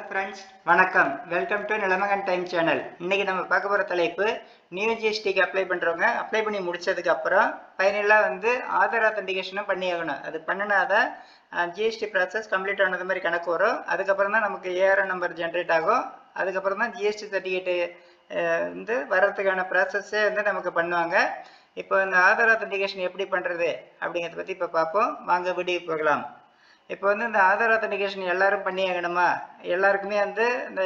Friends, வணக்கம். Welcome to Nilamagan time channel. இன்னைக்கு நம்ம பார்க்க போகிற தலைப்பு, நியூ ஜிஎஸ்டிக்கு அப்ளை பண்ணுறவங்க அப்ளை பண்ணி முடிச்சதுக்கு அப்புறம் ஃபைனலாக வந்து ஆதார் ஆத்தன்டிகேஷனும் பண்ணி ஆகணும். அது பண்ணினாதான் ஜிஎஸ்டி ப்ராசஸ் கம்ப்ளீட் ஆனது மாதிரி கணக்கு வரும். அதுக்கப்புறம் தான் நமக்கு ஏஆர்என் நம்பர் ஜென்ரேட் ஆகும். அதுக்கப்புறம் தான் ஜிஎஸ்டி சர்டிஃபிகேட்டு வந்து வர்றதுக்கான ப்ராசஸ்ஸே வந்து நமக்கு பண்ணுவாங்க. இப்போ இந்த ஆதார் ஆத்தன்டிகேஷன் எப்படி பண்ணுறது அப்படிங்கிறத பற்றி இப்போ பார்ப்போம். வாங்க வீடியோ போகலாம். இப்போ வந்து இந்த ஆதார் ஆத்தன்டிகேஷன் எல்லாரும் பண்ணி ஆகணுமா, எல்லாருக்குமே வந்து இந்த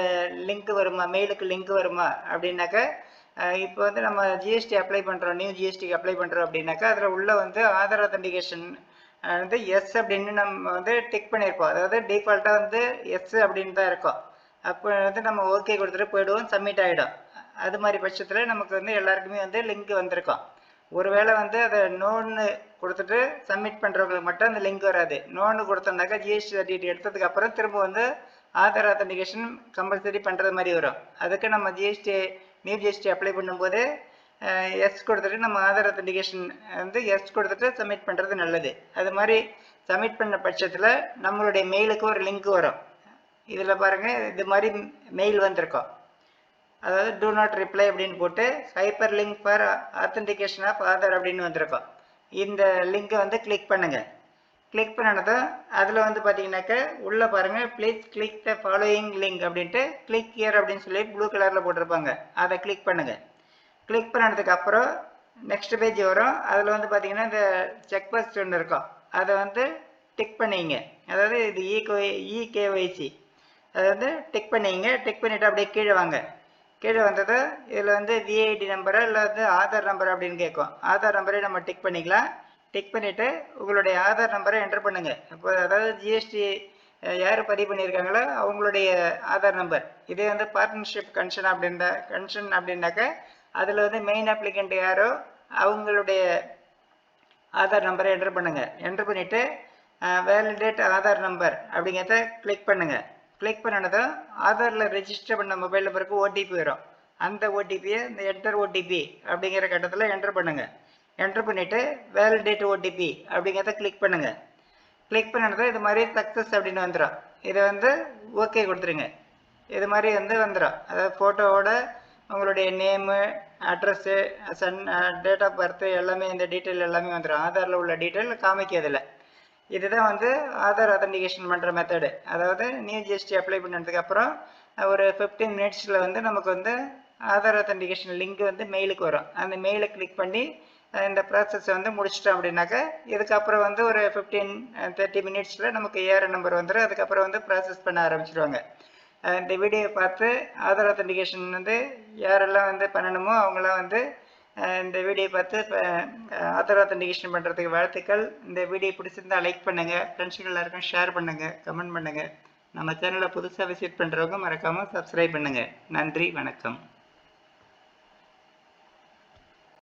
லிங்க் வருமா, மெயிலுக்கு லிங்க் வருமா அப்படின்னாக்க, இப்போ வந்து நம்ம ஜிஎஸ்டி அப்ளை பண்ணுறோம், நியூ ஜிஎஸ்டிக்கு அப்ளை பண்ணுறோம் அப்படின்னாக்கா அதில் உள்ள வந்து ஆதார் ஆத்தன்டிகேஷன் வந்து எஸ் அப்படின்னு நம்ம வந்து டிக் பண்ணியிருப்போம். அதாவது டிஃபால்ட்டாக வந்து எஸ் அப்படின்னு தான் இருக்கும். அப்போ வந்து நம்ம ஓகே கொடுத்துட்டு போயிடுவோம், சப்மிட் ஆகிடும். அது மாதிரி பட்சத்தில் நமக்கு வந்து எல்லாருக்குமே வந்து லிங்க் வந்திருக்கும். ஒருவேளை வந்து அதை நோன்னு கொடுத்துட்டு சப்மிட் பண்ணுறவங்களுக்கு மட்டும் அந்த லிங்க் வராது. நோன்னு கொடுத்தோம்னாக்கா ஜிஎஸ்டி சர்டிஃபிகேட் எடுத்ததுக்கு அப்புறம் திரும்ப வந்து ஆதார் ஆத்தன்டிகேஷன் கம்பல்சரி பண்ணுறது மாதிரி வரும். அதுக்கு நம்ம நியூ ஜிஎஸ்டி அப்ளை பண்ணும்போது எஸ் கொடுத்துட்டு நம்ம ஆதார் ஆத்தன்டிகேஷன் வந்து எஸ் கொடுத்துட்டு சப்மிட் பண்ணுறது நல்லது. அது மாதிரி சப்மிட் பண்ண பட்சத்தில் நம்மளுடைய மெயிலுக்கு ஒரு லிங்க் வரும். இதில் பாருங்கள், இது மாதிரி மெயில் வந்திருக்கோம். அதாவது டூ நாட் ரிப்ளை அப்படின்னு போட்டு hyper link for authentication of Aadhaar அப்படின்னு வந்திருக்கோம். இந்த லிங்கை வந்து கிளிக் பண்ணுங்கள். கிளிக் பண்ணினதும் அதில் வந்து பார்த்தீங்கன்னாக்க உள்ளே பாருங்கள், please click the following link அப்படின்ட்டு கிளிக் ஹியர் அப்படின்னு சொல்லி ப்ளூ கலரில் போட்டிருப்பாங்க. அதை கிளிக் பண்ணுங்கள். கிளிக் பண்ணதுக்கு அப்புறம் நெக்ஸ்ட் பேஜ் வரும். அதில் வந்து பார்த்தீங்கன்னா இந்த செக் பாக்ஸ் ஒன்று இருக்கும், அதை வந்து டிக் பண்ணிங்க. அதாவது இது இகேஒய்சி, அதை வந்து டிக் பண்ணிங்க. டிக் பண்ணிவிட்டு அப்படியே கீழே வாங்க. கீழே வந்தது இதில் வந்து விஐடி நம்பரை இல்லை வந்து ஆதார் நம்பர் அப்படின்னு கேட்கும். ஆதார் நம்பரை நம்ம டிக் பண்ணிக்கலாம். டிக் பண்ணிவிட்டு உங்களுடைய ஆதார் நம்பரை என்டர் பண்ணுங்கள். இப்போ அதாவது ஜிஎஸ்டி யார் பதிவு பண்ணியிருக்காங்களோ அவங்களுடைய ஆதார் நம்பர். இதே வந்து பார்ட்னர்ஷிப் கன்ஷன் அப்படின்னாக்க அதில் வந்து மெயின் அப்ளிகண்ட் யாரோ அவங்களுடைய ஆதார் நம்பரை என்டர் பண்ணுங்கள். என்டர் பண்ணிவிட்டு வேலிடேட் ஆதார் நம்பர் அப்படிங்கிறத கிளிக் பண்ணுங்கள். கிளிக் பண்ணினதும் ஆதாரில் ரெஜிஸ்டர் பண்ண மொபைல் நம்பருக்கு ஓடிபி வரும். அந்த ஓடிபியை இந்த என்டர் ஓடிபி அப்படிங்கிற கட்டத்தில் என்டர் பண்ணுங்கள். என்டர் பண்ணிவிட்டு வேலிடேட் ஓடிபி அப்படிங்கிறத கிளிக் பண்ணுங்கள். கிளிக் பண்ணினதும் இது மாதிரி சக்ஸஸ் அப்படின்னு வந்துடும். இதை வந்து ஓகே கொடுத்துருங்க. இது மாதிரி வந்து வந்துடும். அதாவது ஃபோட்டோவோட உங்களுடைய name, address, date of birth எல்லாமே, இந்த டீட்டெயில் எல்லாமே வந்துடும். ஆதாரில் உள்ள டீட்டெயில் காமிக்கிறதில்ல. இதுதான் வந்து ஆதார் ஆத்தன்டிகேஷன் பண்ணுற மெத்தடு. அதாவது நியூ ஜிஎஸ்டி அப்ளை பண்ணதுக்கப்புறம் ஒரு 15 மினிட்ஸில் வந்து நமக்கு வந்து ஆதார் ஆத்தன்டிகேஷன் லிங்க் வந்து மெயிலுக்கு வரும். அந்த மெயிலை கிளிக் பண்ணி இந்த ப்ராசஸை வந்து முடிச்சிட்டோம் அப்படின்னாக்கா இதுக்கப்புறம் வந்து ஒரு 15-30 மினிட்ஸில் நமக்கு ஏஆர்என் நம்பர் வந்துடும். அதுக்கப்புறம் வந்து ப்ராசஸ் பண்ண ஆரம்பிச்சிடுவாங்க. இந்த வீடியோவை பார்த்து ஆதார் ஆத்தன்டிகேஷன் வந்து யாரெல்லாம் வந்து பண்ணணுமோ அவங்களாம் வந்து இந்த வீடியோ பார்த்து ஆதார் ஆத்தன்டிகேஷன் பண்ணுறதுக்கு வாழ்த்துக்கள். இந்த வீடியோ பிடிச்சிருந்தா லைக் பண்ணுங்கள், ஃப்ரெண்ட்ஸுக்கு எல்லாருக்கும் ஷேர் பண்ணுங்கள், கமெண்ட் பண்ணுங்கள். நம்ம சேனலை புதுசாக விசிட் பண்ணுறவங்க மறக்காமல் சப்ஸ்கிரைப் பண்ணுங்கள். நன்றி, வணக்கம்.